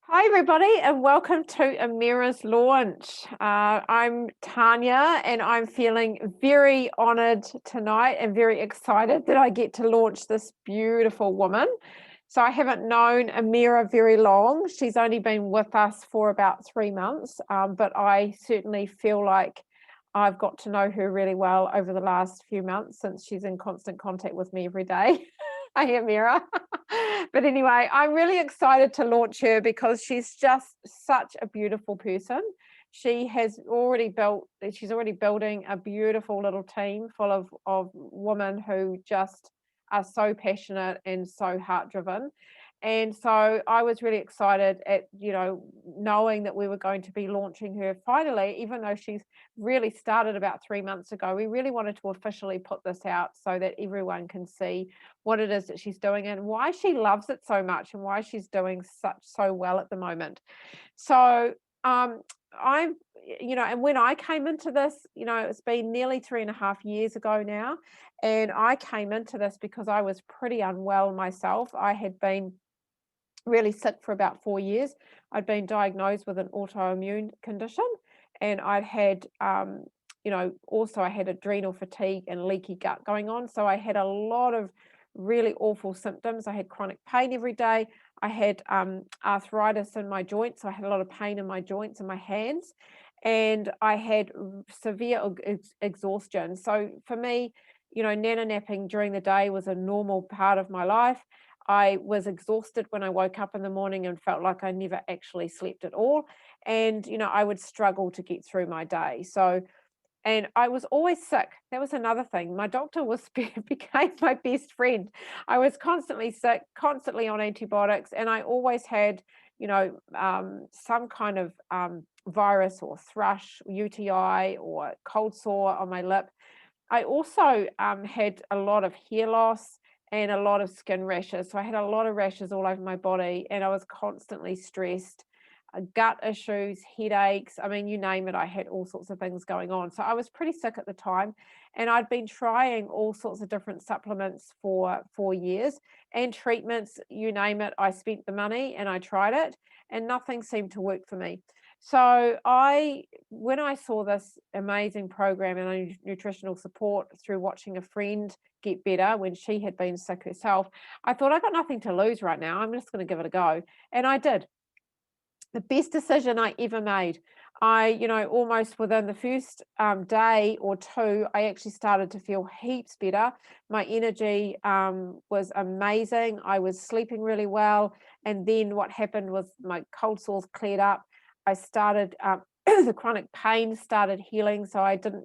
Hi, everybody, and welcome to Amira's launch. I'm Tanya, and I'm feeling very honored tonight and very excited that I get to launch this beautiful woman. So, I haven't known Amira very long. She's only been with us for about 3 months, but I certainly feel like I've got to know her really well over the last few months since she's in constant contact with me every day. Hi, Amira. But anyway, I'm really excited to launch her because she's just such a beautiful person. She's already building a beautiful little team full of women who just are so passionate and so heart driven. And so I was really excited at, knowing that we were going to be launching her finally, even though she's really started about 3 months ago. We really wanted to officially put this out so that everyone can see what it is that she's doing and why she loves it so much and why she's doing so well at the moment. So I'm, and when I came into this, it's been nearly 3.5 years ago now. And I came into this because I was pretty unwell myself. I had been really sick for about 4 years. I'd been diagnosed with an autoimmune condition, and also I had adrenal fatigue and leaky gut going on. So I had a lot of really awful symptoms. I had chronic pain every day. I had arthritis in my joints. So I had a lot of pain in my joints and my hands, and I had severe exhaustion. So for me, nana napping during the day was a normal part of my life. I was exhausted when I woke up in the morning and felt like I never actually slept at all. And, I would struggle to get through my day. So, and I was always sick. That was another thing. My doctor became my best friend. I was constantly sick, constantly on antibiotics, and I always had, some kind of virus or thrush, UTI, or cold sore on my lip. I also had a lot of hair loss and a lot of skin rashes. So I had a lot of rashes all over my body, and I was constantly stressed, gut issues, headaches. I mean, you name it, I had all sorts of things going on. So I was pretty sick at the time, and I'd been trying all sorts of different supplements for 4 years and treatments, you name it. I spent the money and I tried it, and nothing seemed to work for me. So when I saw this amazing program and nutritional support through watching a friend get better when she had been sick herself, I thought I got nothing to lose right now. I'm just going to give it a go. And I did. The best decision I ever made. Almost within the first day or two, I actually started to feel heaps better. My energy was amazing. I was sleeping really well. And then what happened was my cold sores cleared up. I started, the chronic pain started healing. So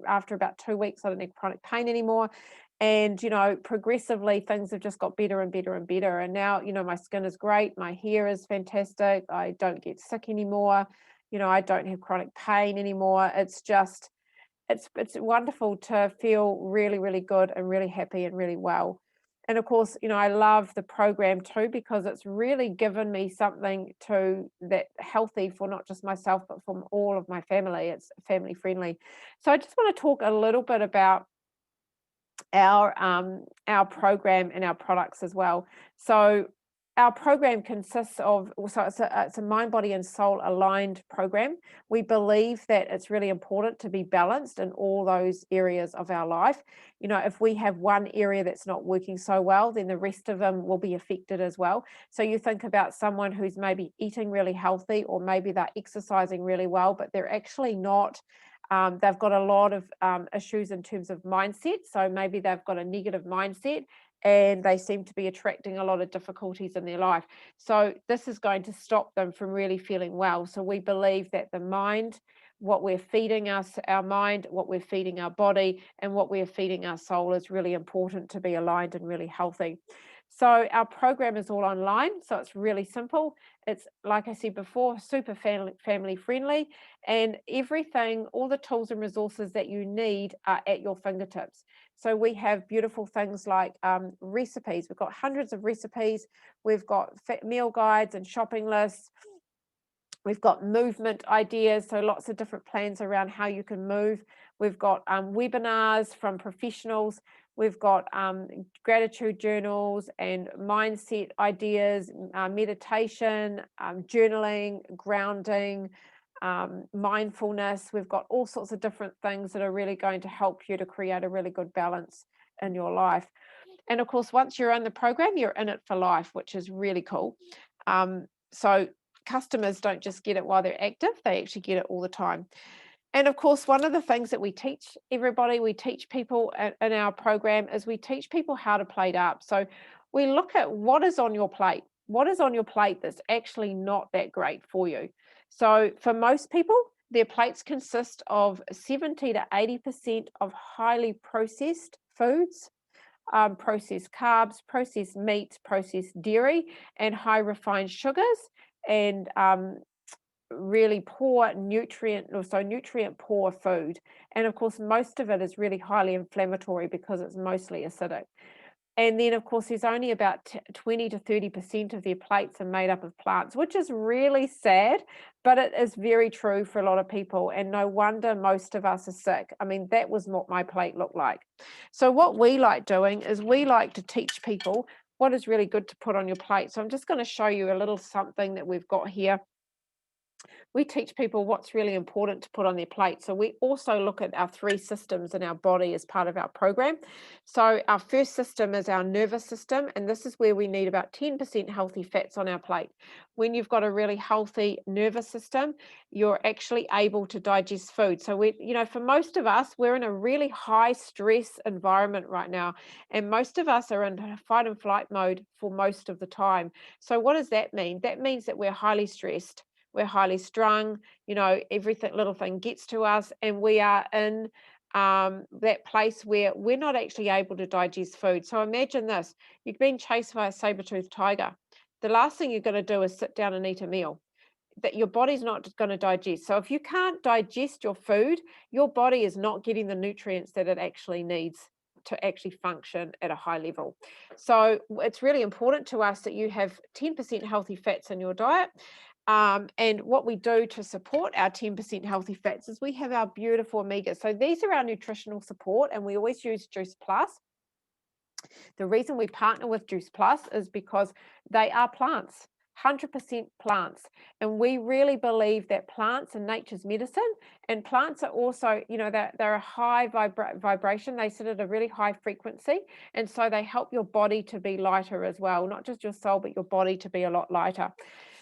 after about 2 weeks, I didn't have chronic pain anymore. And, progressively things have just got better and better and better. And now, my skin is great. My hair is fantastic. I don't get sick anymore. I don't have chronic pain anymore. It's wonderful to feel really, really good and really happy and really well. And of course, I love the program too, because it's really given me something that healthy for not just myself, but for all of my family. It's family friendly. So I just want to talk a little bit about our program and our products as well. So our program consists of, so it's a mind, body, and soul aligned program. We believe that it's really important to be balanced in all those areas of our life. If we have one area that's not working so well, then the rest of them will be affected as well. So you think about someone who's maybe eating really healthy, or maybe they're exercising really well, but they're actually not. They've got a lot of issues in terms of mindset. So maybe they've got a negative mindset and they seem to be attracting a lot of difficulties in their life. So this is going to stop them from really feeling well. So we believe that the mind, what we're feeding our mind, what we're feeding our body, and what we're feeding our soul is really important to be aligned and really healthy. So our program is all online. So it's really simple. It's, like I said before, super family friendly, and everything, all the tools and resources that you need are at your fingertips. So we have beautiful things like recipes. We've got hundreds of recipes. We've got meal guides and shopping lists. We've got movement ideas, so lots of different plans around how you can move. We've got webinars from professionals. We've got gratitude journals and mindset ideas, meditation, journaling, grounding, mindfulness. We've got all sorts of different things that are really going to help you to create a really good balance in your life. And of course, once you're in the program, you're in it for life, which is really cool. So customers don't just get it while they're active, they actually get it all the time. And of course, one of the things that we teach everybody, we teach people in our program, is we teach people how to plate up. So we look at what is on your plate. What is on your plate that's actually not that great for you? So for most people, their plates consist of 70 to 80% of highly processed foods, processed carbs, processed meats, processed dairy, and high refined sugars, and really poor nutrient poor food. And of course, most of it is really highly inflammatory because it's mostly acidic. And then of course, there's only about 20 to 30% of their plates are made up of plants, which is really sad, but it is very true for a lot of people. And no wonder most of us are sick. I mean, that was what my plate looked like. So what we like doing is we like to teach people what is really good to put on your plate. So I'm just going to show you a little something that we've got here. We teach people what's really important to put on their plate. So we also look at our 3 systems in our body as part of our program. So our first system is our nervous system, and this is where we need about 10% healthy fats on our plate. When you've got a really healthy nervous system, you're actually able to digest food. So for most of us, we're in a really high stress environment right now, and most of us are in fight and flight mode for most of the time. So what does that mean? That means that we're highly stressed. We're highly strung, everything, little thing gets to us, and we are in that place where we're not actually able to digest food. So imagine this, you've been chased by a saber-toothed tiger. The last thing you're going to do is sit down and eat a meal that your body's not going to digest. So if you can't digest your food, your body is not getting the nutrients that it actually needs to actually function at a high level. So it's really important to us that you have 10% healthy fats in your diet. And what we do to support our 10% healthy fats is we have our beautiful omegas. So these are our nutritional support, and we always use Juice Plus. The reason we partner with Juice Plus is because they are plants. 100% plants, and we really believe that plants are nature's medicine, and plants are also, they're a high vibration. They sit at a really high frequency, and so they help your body to be lighter as well, not just your soul, but your body to be a lot lighter.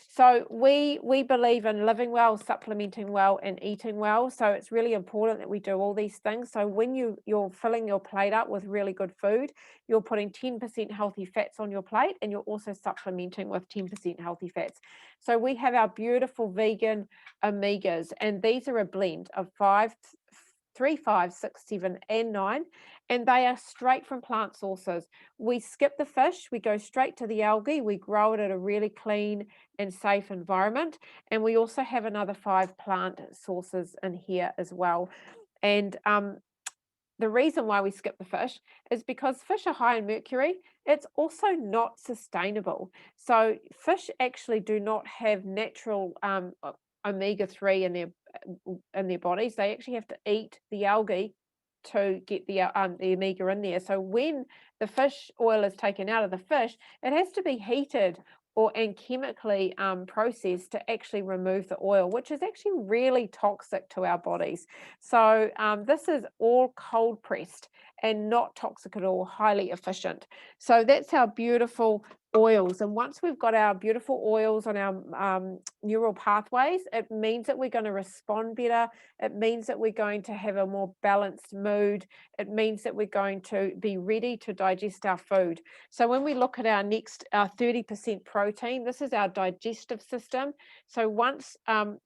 So we believe in living well, supplementing well, and eating well. So it's really important that we do all these things. So when you're filling your plate up with really good food, you're putting 10% healthy fats on your plate, and you're also supplementing with 10% healthy fats. So we have our beautiful vegan omegas, and these are a blend of 3, 5, 6, 7, and 9, and they are straight from plant sources. We skip the fish, we go straight to the algae, we grow it at a really clean and safe environment, and we also have another 5 plant sources in here as well. And the reason why we skip the fish is because fish are high in mercury. It's also not sustainable. So fish actually do not have natural omega-3 in their bodies. They actually have to eat the algae to get the omega in there. So when the fish oil is taken out of the fish, it has to be heated and chemically processed to actually remove the oil, which is actually really toxic to our bodies. So this is all cold pressed and not toxic at all, highly efficient. So that's our beautiful oils. And once we've got our beautiful oils on our neural pathways, it means that we're going to respond better. It means that we're going to have a more balanced mood. It means that we're going to be ready to digest our food. So when we look at our 30% protein, this is our digestive system. So once when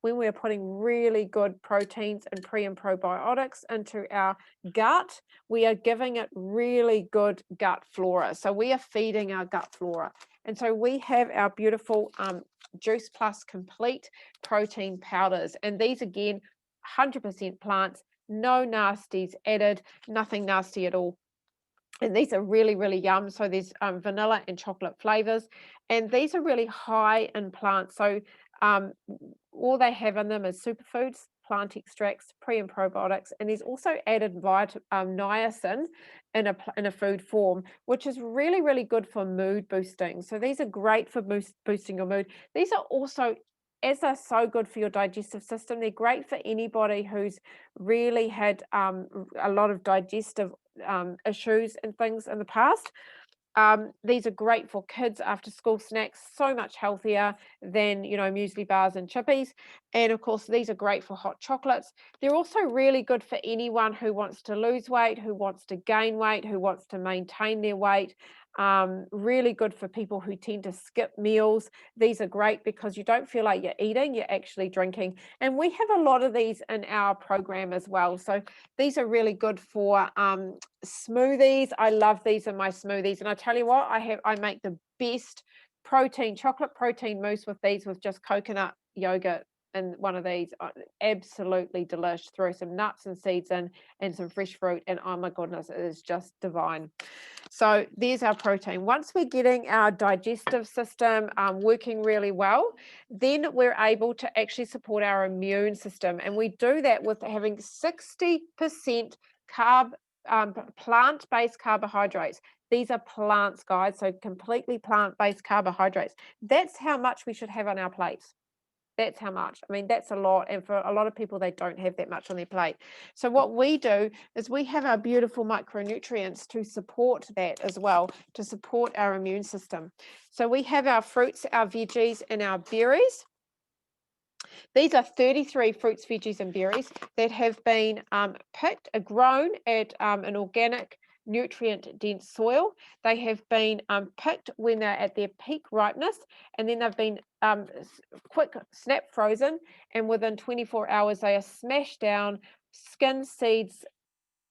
we're putting really good proteins and pre and probiotics into our gut, we are giving it really good gut flora. So we are feeding our gut flora. And so we have our beautiful Juice Plus complete protein powders. And these, again, 100% plants, no nasties added, nothing nasty at all. And these are really, really yum. So there's vanilla and chocolate flavors. And these are really high in plants. So all they have in them is superfoods, plant extracts, pre and probiotics, and there's also added niacin in a food form, which is really, really good for mood boosting. So these are great for boosting your mood. These are also, as they're so good for your digestive system, they're great for anybody who's really had a lot of digestive issues and things in the past. These are great for kids after school snacks, so much healthier than, muesli bars and chippies. And of course, these are great for hot chocolates. They're also really good for anyone who wants to lose weight, who wants to gain weight, who wants to maintain their weight. Really good for people who tend to skip meals. These are great because you don't feel like you're eating, you're actually drinking. And we have a lot of these in our program as well. So these are really good for smoothies. I love these in my smoothies. And I tell you what, I make the best chocolate protein mousse with these, with just coconut yogurt in one of these. Absolutely delish. Throw some nuts and seeds in and some fresh fruit, and oh my goodness, it is just divine. So there's our protein. Once we're getting our digestive system working really well, then we're able to actually support our immune system. And we do that with having 60% plant-based carbohydrates. These are plants, guys, so completely plant-based carbohydrates. That's how much we should have on our plates. That's how much. I mean, that's a lot. And for a lot of people, they don't have that much on their plate. So what we do is we have our beautiful micronutrients to support that as well, to support our immune system. So we have our fruits, our veggies, and our berries. These are 33 fruits, veggies, and berries that have been grown at an organic, nutrient-dense soil. They have been picked when they're at their peak ripeness, and then they've been quick snap frozen, and within 24 hours they are smashed down, skin, seeds,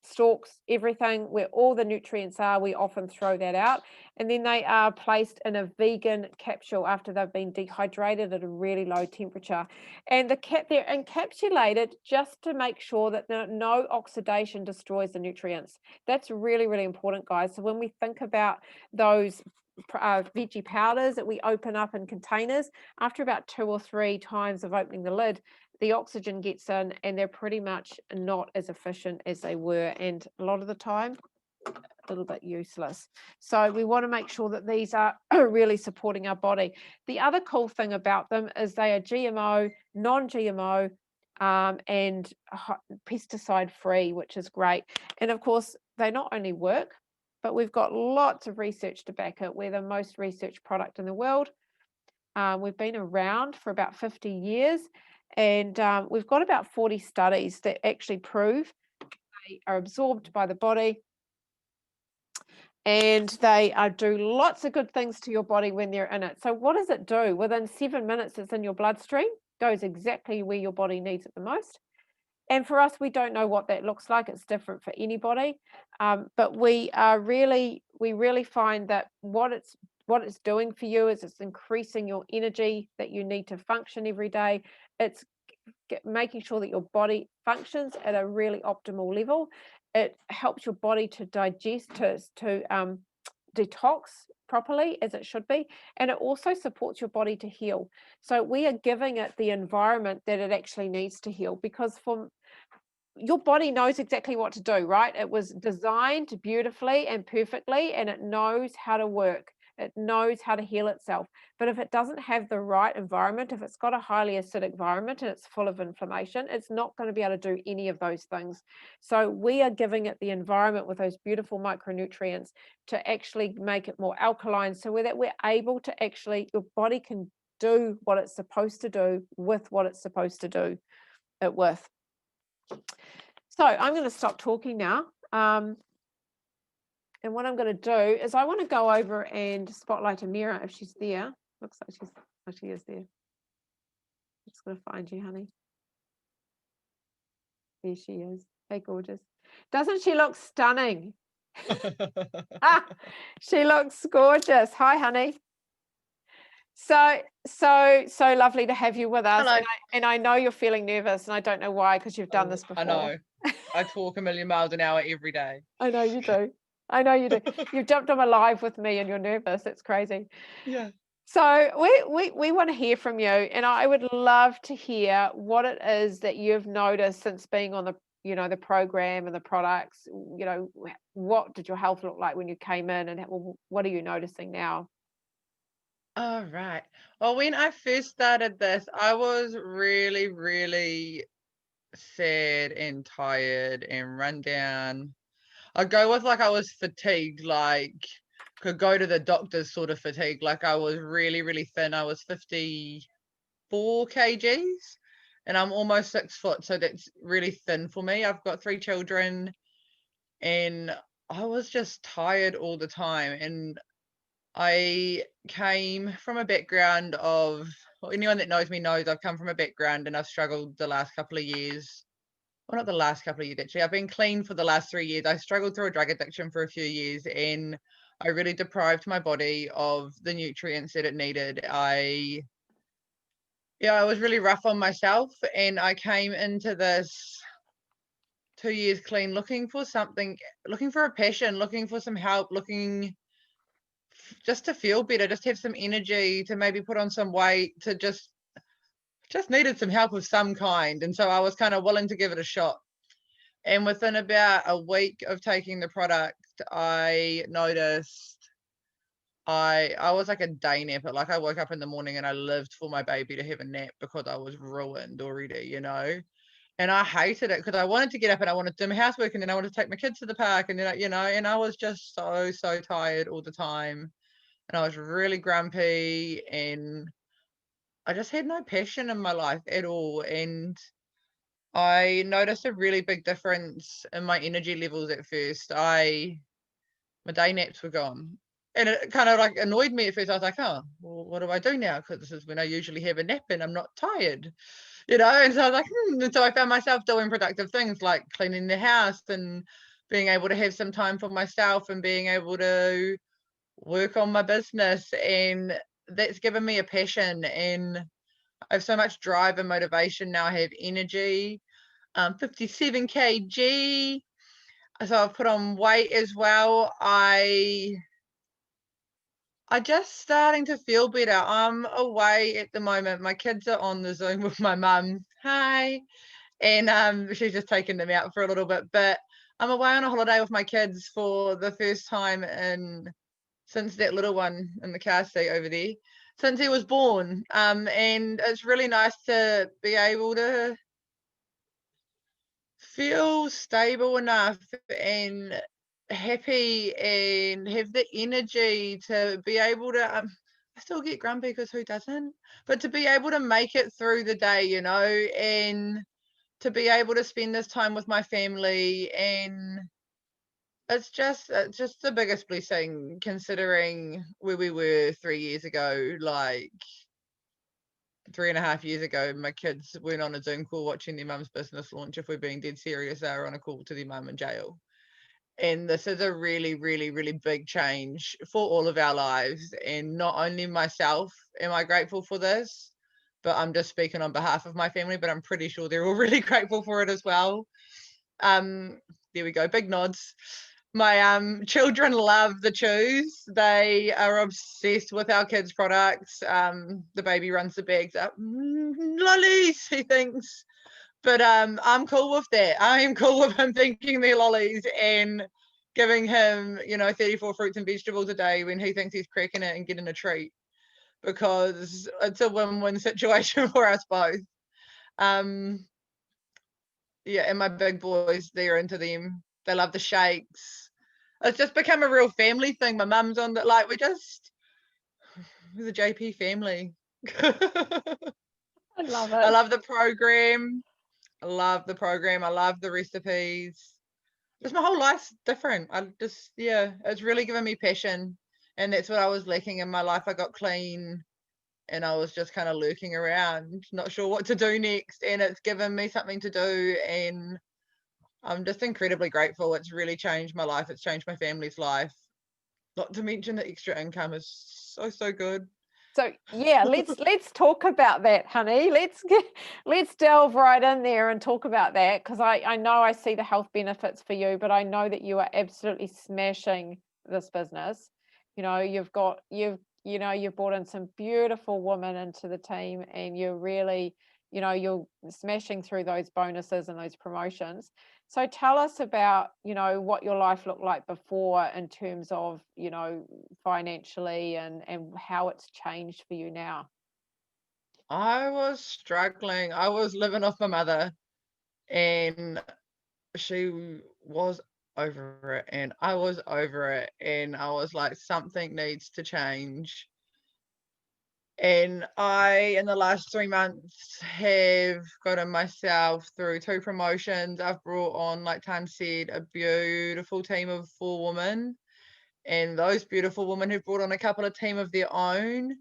stalks, everything, where all the nutrients are. We often throw that out, and then they are placed in a vegan capsule after they've been dehydrated at a really low temperature, and they're encapsulated just to make sure that no oxidation destroys the nutrients. That's really, really important, guys. So when we think about those veggie powders that we open up in containers, after about 2 or 3 times of opening the lid, the oxygen gets in, and they're pretty much not as efficient as they were, and a lot of the time a little bit useless. So we want to make sure that these are really supporting our body. The other cool thing about them is they are GMO, non-GMO, and pesticide free, which is great. And of course, they not only work, but we've got lots of research to back it. We're the most researched product in the world. We've been around for about 50 years, and we've got about 40 studies that actually prove they are absorbed by the body, and they do lots of good things to your body when they're in it. So what does it do? Within 7 minutes, it's in your bloodstream, goes exactly where your body needs it the most. And for us, we don't know what that looks like. It's different for anybody. But we really find that what it's doing for you is it's increasing your energy that you need to function every day. It's making sure that your body functions at a really optimal level. It helps your body to digest, to detox properly as it should be, and it also supports your body to heal. So we are giving it the environment that it actually needs to heal, because your body knows exactly what to do, right? It was designed beautifully and perfectly, and it knows how to work. It knows how to heal itself. But if it doesn't have the right environment, if it's got a highly acidic environment and it's full of inflammation, it's not going to be able to do any of those things. So we are giving it the environment with those beautiful micronutrients to actually make it more alkaline, so that we're able to actually, your body can do what it's supposed to do with what it's supposed to do it with. So I'm going to stop talking now. And what I'm going to do is I want to go over and spotlight Amira if she's there. Looks like she is there. I'm just going to find you, honey. There she is. Hey, gorgeous. Doesn't she look stunning? She looks gorgeous. Hi, honey. So lovely to have you with us. Hello. And I know you're feeling nervous, and I don't know why, because you've done this before. I know. I talk a million miles an hour every day. I know you do. I know you do. You've jumped on a live with me and you're nervous. It's crazy. Yeah. So we want to hear from you, and I would love to hear what it is that you've noticed since being on the, the program and the products. What did your health look like when you came in, and what are you noticing now? All right. Well, when I first started this, I was really, really sad and tired and run down. I'd go with like I was fatigued, like could go to the doctor's sort of fatigue. Like I was really, really thin. I was 54 kgs and I'm almost 6 foot. So that's really thin for me. I've got 3 children and I was just tired all the time. And I came from a background of, well, anyone that knows me knows I've come from a background and I've struggled the last couple of years. Well, not the last couple of years, actually. I've been clean for the last 3 years. I struggled through a drug addiction for a few years and I really deprived my body of the nutrients that it needed. I was really rough on myself and I came into this 2 years clean looking for something, looking for a passion, looking for some help, looking just to feel better, just have some energy, to maybe put on some weight, to just needed some help of some kind. And so I was kind of willing to give it a shot. And within about a week of taking the product, I noticed I was like a day napper. Like I woke up in the morning and I lived for my baby to have a nap because I was ruined already. And I hated it because I wanted to get up and I wanted to do my housework and then I wanted to take my kids to the park and then, and I was just so, so tired all the time. And I was really grumpy and I just had no passion in my life at all. And I noticed a really big difference in my energy levels at first. My day naps were gone. And it kind of like annoyed me at first. I was like, oh, well, what do I do now? Because this is when I usually have a nap and I'm not tired. And so I was like, And so I found myself doing productive things like cleaning the house and being able to have some time for myself and being able to work on my business. And that's given me a passion. And I have so much drive and motivation now. I have energy. 57 kg. So I've put on weight as well. I just starting to feel better. I'm away at the moment. My kids are on the Zoom with my mum. Hi. And she's just taken them out for a little bit. But I'm away on a holiday with my kids for the first time since that little one in the car seat over there, since he was born. And it's really nice to be able to feel stable enough and happy and have the energy to be able to I still get grumpy because who doesn't, but to be able to make it through the day, and to be able to spend this time with my family. And it's just the biggest blessing considering where we were 3 years ago. Like 3.5 years ago, my kids weren't on a Zoom call watching their mum's business launch. If we're being dead serious, they were on a call to their mum in jail. And this is a really, really, really big change for all of our lives. And not only myself am I grateful for this, but I'm just speaking on behalf of my family, but I'm pretty sure they're all really grateful for it as well. There we go, big nods. My children love the chews. They are obsessed with our kids' products. The baby runs the bags up. Lollies, he thinks. But I'm cool with that. I am cool with him thinking they're lollies and giving him, 34 fruits and vegetables a day when he thinks he's cracking it and getting a treat, because it's a win-win situation for us both. Yeah, and my big boys, they're into them. They love the shakes. It's just become a real family thing. My mum's on the, like, we're the JP family. I love I it. love the program. I love the program. I love the recipes. Just my whole life's different. Yeah, it's really given me passion. And that's what I was lacking in my life. I got clean and I was just kind of lurking around, not sure what to do next. And it's given me something to do. And I'm just incredibly grateful. It's really changed my life. It's changed my family's life. Not to mention the extra income is so, so good. So yeah, let's talk about that, honey. Let's delve right in there and talk about that, because I know I see the health benefits for you, but I know that you are absolutely smashing this business. You've you know, you've brought in some beautiful women into the team, and you're really, you know, you're smashing through those bonuses and those promotions. So tell us about, you know, what your life looked like before in terms of, you know, financially, and how it's changed for you now. I was struggling. I was living off my mother, and she was over it, and I was over it, and I was like, something needs to change. And I, in the last 3 months, have gotten myself through 2 promotions. I've brought on, like Tan said, a beautiful team of 4 women, and those beautiful women have brought on a couple of team of their own.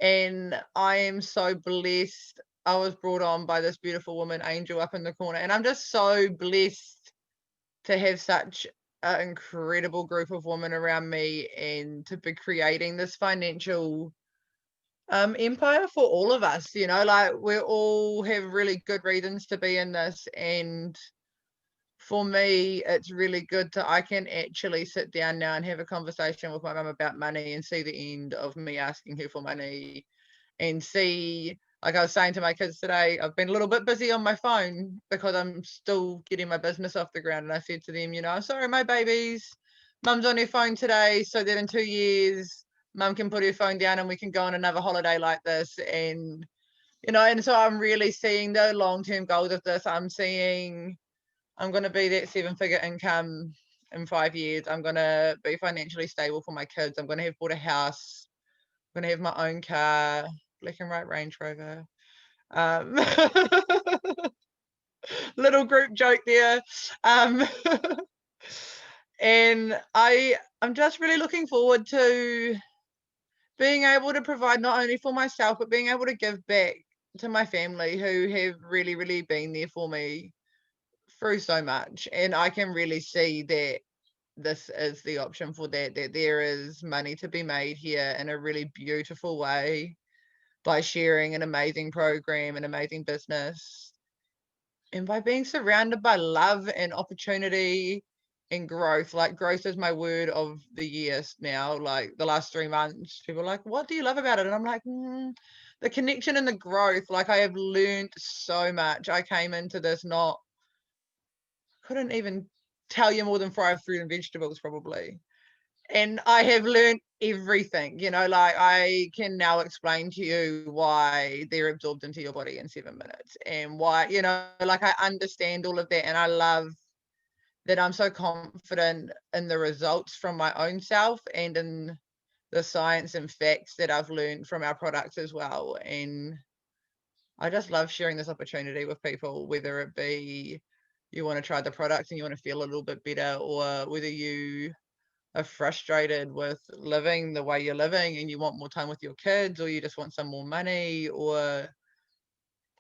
And I am so blessed. I was brought on by this beautiful woman, Angel, up in the corner, and I'm just so blessed to have such an incredible group of women around me, and to be creating this financial empire for all of us. You know, like, we all have really good reasons to be in this, and for me, it's really good to I can actually sit down now and have a conversation with my mum about money, and see the end of me asking her for money, and see, like I was saying to my kids today, I've been a little bit busy on my phone because I'm still getting my business off the ground. And I said to them, you know, I'm sorry, my babies, mum's on her phone today, so that in 2 years, mum can put her phone down and we can go on another holiday like this. And, you know, and so I'm really seeing the long-term goals of this. I'm seeing I'm going to be that 7-figure income in 5 years. I'm going to be financially stable for my kids. I'm going to have bought a house. I'm going to have my own car, black and white Range Rover. Um, little group joke there. Um, and I'm just really looking forward to being able to provide not only for myself, but being able to give back to my family, who have really, really been there for me through so much. And I can really see that this is the option for that, that there is money to be made here in a really beautiful way, by sharing an amazing program, an amazing business, and by being surrounded by love and opportunity and growth. Like, growth is my word of the year now. Like, the last 3 months, people are like, what do you love about it? And I'm like, the connection and the growth. Like, I have learned so much. I came into this not couldn't even tell you more than 5 fruit and vegetables probably. And I have learned everything, you know, like, I can now explain to you why they're absorbed into your body in 7 minutes, and why, you know, like, I understand all of that. And I love that I'm so confident in the results from my own self, and in the science and facts that I've learned from our products as well. And I just love sharing this opportunity with people, whether it be you want to try the products and you want to feel a little bit better, or whether you are frustrated with living the way you're living and you want more time with your kids, or you just want some more money, or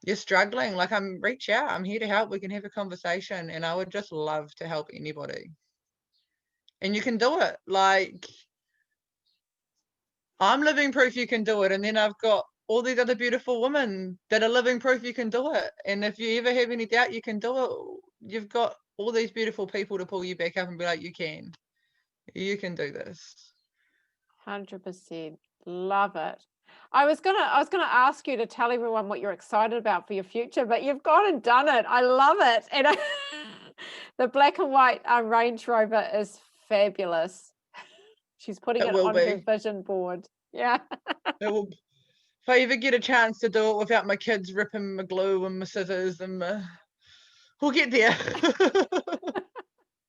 you're struggling. Like, reach out. I'm here to help. We can have a conversation, and I would just love to help anybody. And you can do it. Like, I'm living proof you can do it. And then I've got all these other beautiful women that are living proof you can do it. And if you ever have any doubt you can do it, you've got all these beautiful people to pull you back up and be like, you can do this. 100%. Love it. I was gonna ask you to tell everyone what you're excited about for your future, but you've gone and done it. I love it. And the black and white Range Rover is fabulous. She's putting It it will on her be. vision board. Yeah. It will. If I ever get a chance to do it without my kids ripping my glue and my scissors, and we'll get there.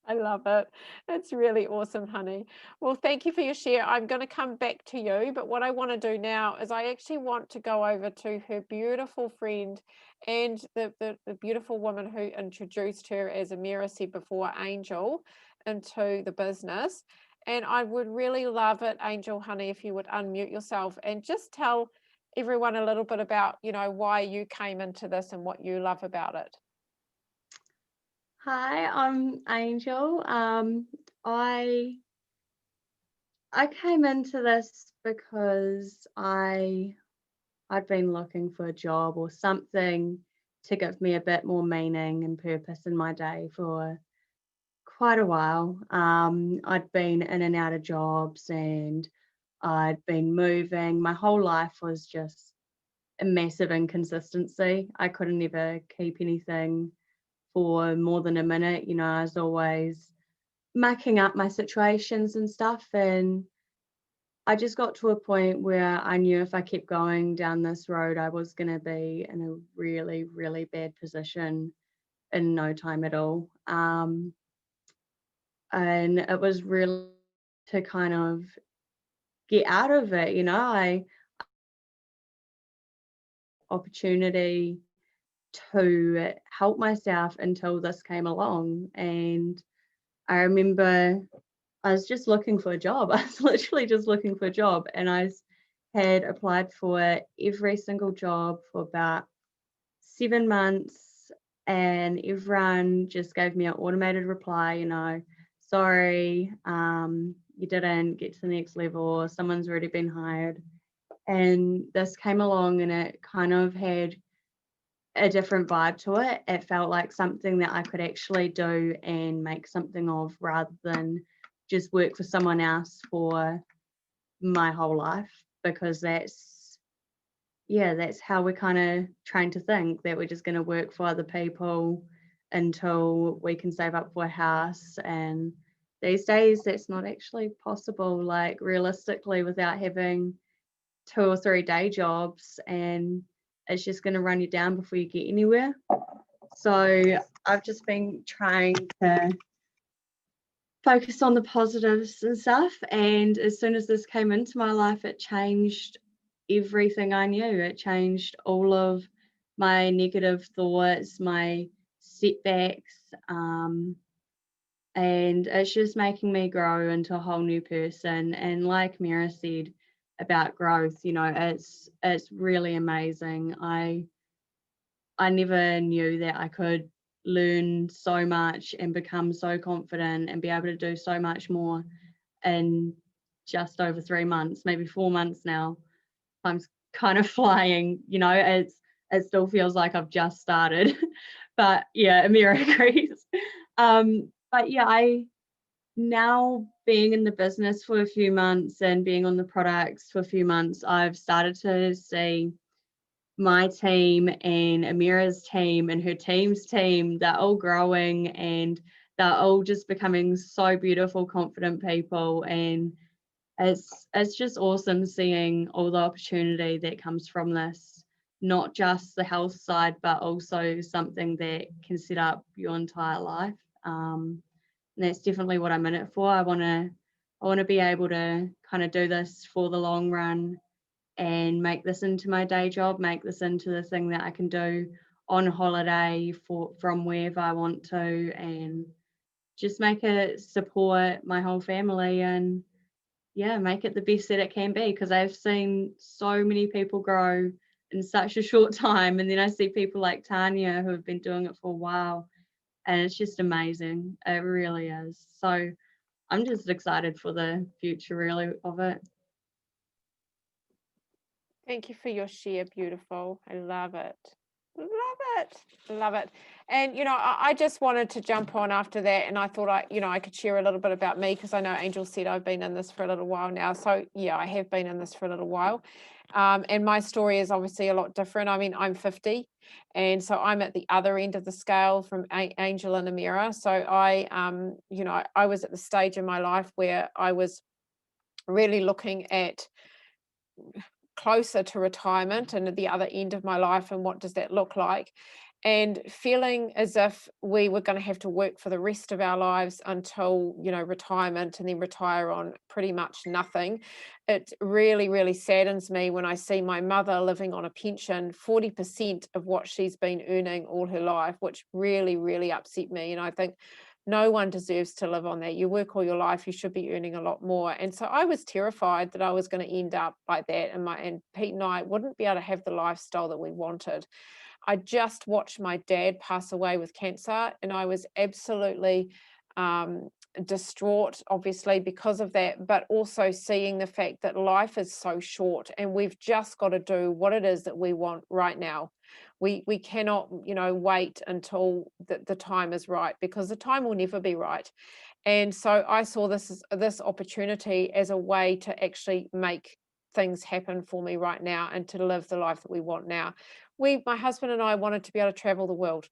I love it. It's really awesome, honey. Well, thank you for your share. I'm going to come back to you, but what I want to do now is I actually want to go over to her beautiful friend, and the beautiful woman who introduced her, as Amira said before, Angel, into the business. And I would really love it, Angel, honey, if you would unmute yourself and just tell everyone a little bit about, you know, why you came into this and what you love about it. Hi, I'm Angel. I came into this because I'd been looking for a job or something to give me a bit more meaning and purpose in my day for quite a while. I'd been in and out of jobs, and I'd been moving. My whole life was just a massive inconsistency. I couldn't ever keep anything for more than a minute. I was always mucking up my situations and stuff. And I just got to a point where I knew if I kept going down this road, I was going to be in a really, really bad position in no time at all. And it was really to kind of get out of it. I opportunity to help myself until this came along. And I remember I was just looking for a job. I was literally just looking for a job, and I had applied for every single job for about 7 months, and everyone just gave me an automated reply, sorry, you didn't get to the next level, or someone's already been hired. And this came along and it kind of had a different vibe to it. It felt like something that I could actually do and make something of, rather than just work for someone else for my whole life, because that's how we're kind of trained to think, that we're just going to work for other people until we can save up for a house. And these days that's not actually possible, like realistically, without having 2 or 3 day jobs, and it's just going to run you down before you get anywhere. So I've just been trying to focus on the positives and stuff. And as soon as this came into my life, it changed everything I knew. It changed all of my negative thoughts, my setbacks, and it's just making me grow into a whole new person. And like Amira said about growth, it's really amazing. I never knew that I could learn so much and become so confident and be able to do so much more in just over 3 months, maybe 4 months now. Time's kind of flying, it still feels like I've just started. But yeah, Amira agrees. But yeah, I now, being in the business for a few months and being on the products for a few months, I've started to see my team and Amira's team and her team's team, they're all growing and they're all just becoming so beautiful, confident people. And it's just awesome seeing all the opportunity that comes from this, not just the health side, but also something that can set up your entire life. And that's definitely what I'm in it for. I want to be able to kind of do this for the long run and make this into my day job, make this into the thing that I can do on holiday from wherever I want to, and just make it support my whole family and make it the best that it can be, because I've seen so many people grow in such a short time, and then I see people like Tanya who have been doing it for a while, and it's just amazing. It really is. So I'm just excited for the future really of it. Thank you for your share, beautiful. I love it. Love it. Love it. And, I just wanted to jump on after that. And I thought I could share a little bit about me, because I know Angel said I've been in this for a little while now. So yeah, I have been in this for a little while. And my story is obviously a lot different. I mean, I'm 50. And so I'm at the other end of the scale from Angel and Amira. So I was at the stage in my life where I was really looking at closer to retirement and at the other end of my life, and what does that look like, and feeling as if we were going to have to work for the rest of our lives until retirement, and then retire on pretty much nothing. It really, really saddens me when I see my mother living on a pension, 40% of what she's been earning all her life, which really, really upset me. And I think no one deserves to live on that. You work all your life, you should be earning a lot more. And so I was terrified that I was going to end up like that, and Pete and I wouldn't be able to have the lifestyle that we wanted. I just watched my dad pass away with cancer, and I was absolutely distraught, obviously, because of that, but also seeing the fact that life is so short, and we've just got to do what it is that we want right now. We cannot, wait until the time is right, because the time will never be right. And so I saw this opportunity as a way to actually make things happen for me right now and to live the life that we want now. My husband and I wanted to be able to travel the world.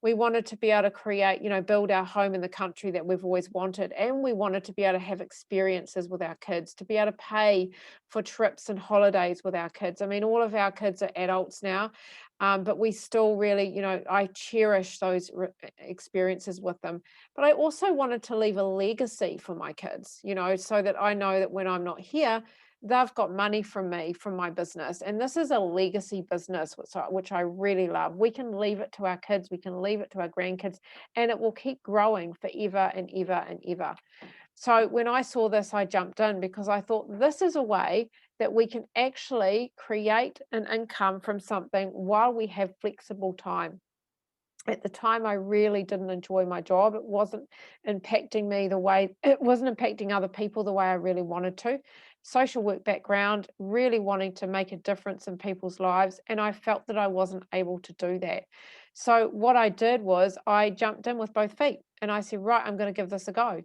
We wanted to be able to create, build our home in the country that we've always wanted. And we wanted to be able to have experiences with our kids, to be able to pay for trips and holidays with our kids. I mean, all of our kids are adults now, but we still really, I cherish those experiences with them. But I also wanted to leave a legacy for my kids, so that I know that when I'm not here, they've got money from me, from my business. And this is a legacy business, which I really love. We can leave it to our kids, we can leave it to our grandkids, and it will keep growing forever and ever and ever. So when I saw this, I jumped in because I thought this is a way that we can actually create an income from something while we have flexible time. At the time, I really didn't enjoy my job. It wasn't impacting me it wasn't impacting other people the way I really wanted to. Social work background, really wanting to make a difference in people's lives. And I felt that I wasn't able to do that. So what I did was I jumped in with both feet and I said, right, I'm going to give this a go.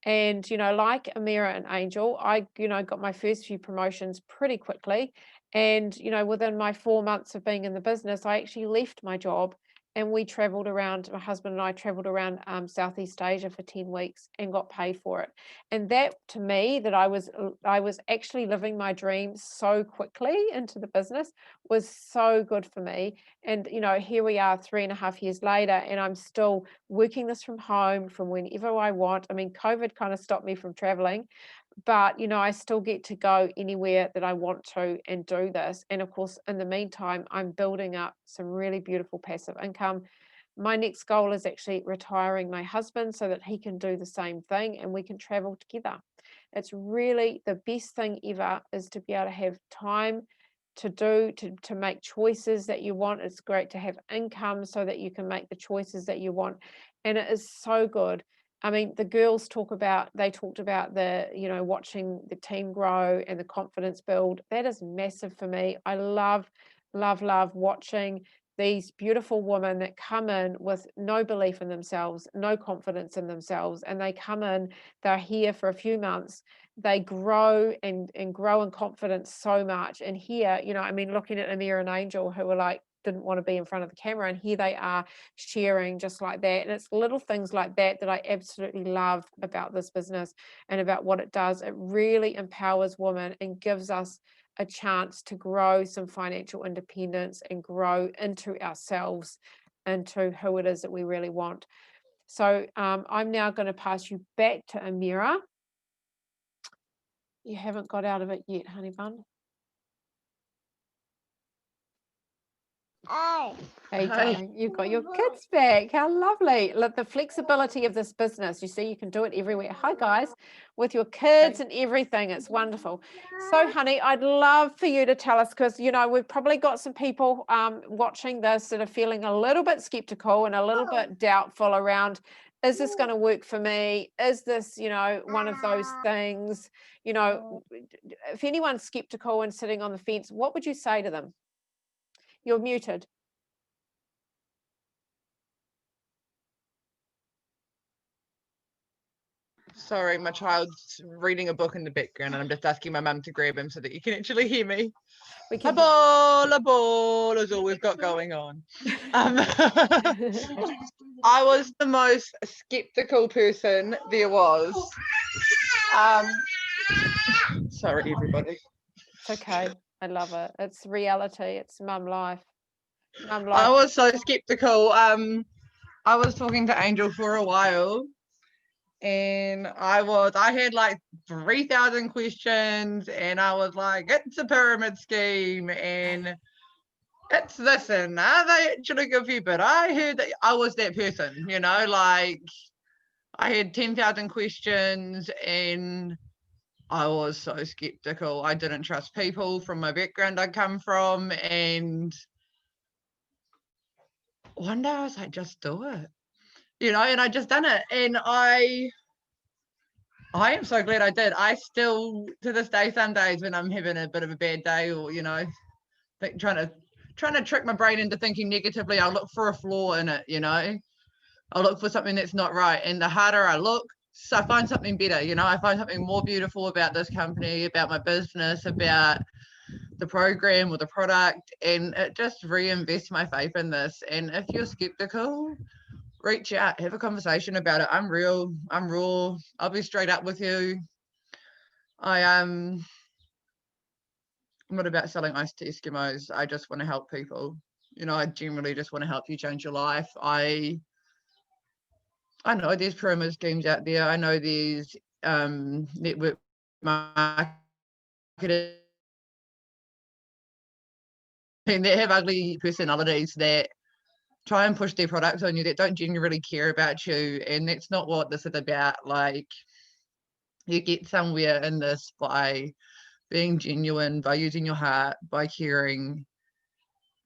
And, like Amira and Angel, I, got my first few promotions pretty quickly. And, within my 4 months of being in the business, I actually left my job and we traveled around, my husband and I traveled around Southeast Asia for 10 weeks and got paid for it. And that, to me, that I was actually living my dreams so quickly into the business was so good for me. And, here we are 3.5 years later, and I'm still working this from home from whenever I want. I mean, COVID kind of stopped me from traveling, but I still get to go anywhere that I want to and do this. And of course, in the meantime, I'm building up some really beautiful passive income. My next goal is actually retiring my husband so that he can do the same thing and we can travel together. It's really the best thing ever, is to be able to have time to make choices that you want. It's great to have income so that you can make the choices that you want. And it is so good. I mean, the girls talked about the, watching the team grow and the confidence build. That is massive for me. I love, love, love watching these beautiful women that come in with no belief in themselves, no confidence in themselves, and they come in, they're here for a few months, they grow and grow in confidence so much. And here, I mean, looking at Amira and Angel, who were like, didn't want to be in front of the camera, and here they are sharing just like that. And it's little things like that that I absolutely love about this business and about what it does. It really empowers women and gives us a chance to grow some financial independence and grow into ourselves, into who it is that we really want. So I'm now going to pass you back to Amira. You haven't got out of it yet, honey bun. Oh. How you Hi. going? You've got your kids back. How lovely. Look, the flexibility of this business. You see, you can do it everywhere. Hi, guys. With your kids and everything. It's wonderful. So, honey, I'd love for you to tell us, because, we've probably got some people watching this that are feeling a little bit skeptical and a little bit doubtful around, is this going to work for me? Is this, one of those things? If anyone's skeptical and sitting on the fence, what would you say to them? You're muted. Sorry, my child's reading a book in the background and I'm just asking my mum to grab him so that you can actually hear me. We A can. ball is all we've got going on. I was the most skeptical person there was. Sorry, everybody. It's okay. I love it. It's reality. It's mum life. Mum I life. was so skeptical. I was talking to Angel for a while, and I had like 3,000 questions, and I was like, it's a pyramid scheme, and it's this, and are they actually good for you? But I heard that I was that person, like I had 10,000 questions, and I was so skeptical. I didn't trust people from my background I come from, and one day I was like, just do it, and I just done it, and I am so glad I did. I still, to this day, some days when I'm having a bit of a bad day, or trying to trick my brain into thinking negatively, I'll look for a flaw in it. I'll look for something that's not right, and the harder I look, I find something better, you know, I find something more beautiful about this company, about my business, about the program or the product, and it just reinvests my faith in this. And if you're skeptical, reach out, have a conversation about it. I'm real, I'm raw, I'll be straight up with you. I'm not about selling ice to Eskimos. I just want to help people. You know, I generally just want to help you change your life. I know there's pyramid schemes out there. I know there's network marketing, and they have ugly personalities that try and push their products on you that don't genuinely care about you. And that's not what this is about. Like, you get somewhere in this by being genuine, by using your heart, by caring.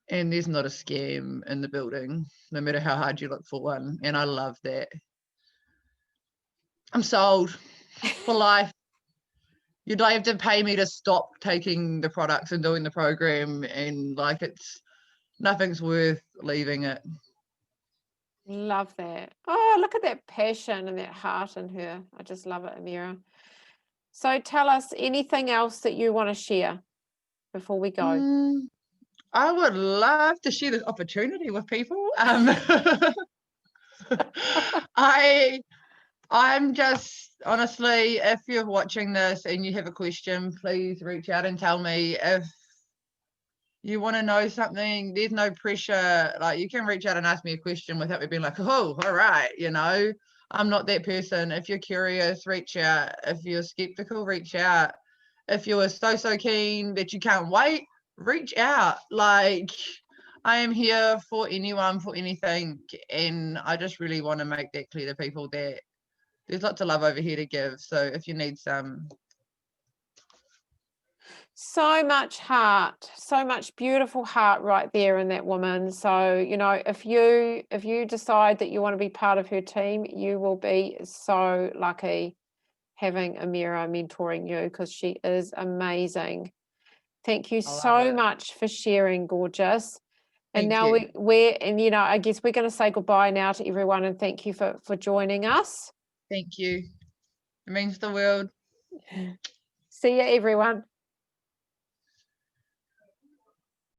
And there's not a scam in the building, no matter how hard you look for one. And I love that. I'm sold for life. You'd have to pay me to stop taking the products and doing the program, and like, it's nothing's worth leaving it. Love that. Oh, look at that passion and that heart in her. I just love it, Amira. So tell us anything else that you want to share before we go. I would love to share this opportunity with people. I'm just, honestly, if you're watching this and you have a question, please reach out and tell me. If you want to know something, there's no pressure. Like, you can reach out and ask me a question without me being like, oh, all right, you know, I'm not that person. If you're curious, reach out. If you're skeptical, reach out. If you're so keen that you can't wait, reach out. Like, I am here for anyone, for anything. And I just really want to make that clear to people that there's lots of love over here to give. So if you need some. So much heart, so much beautiful heart right there in that woman. So, you know, if you decide that you want to be part of her team, you will be so lucky having Amira mentoring you, because she is amazing. Thank you so much for sharing, gorgeous. And now we're and you know, I guess we're going to say goodbye now to everyone, and thank you for joining us. Thank you. It means the world. See you, everyone.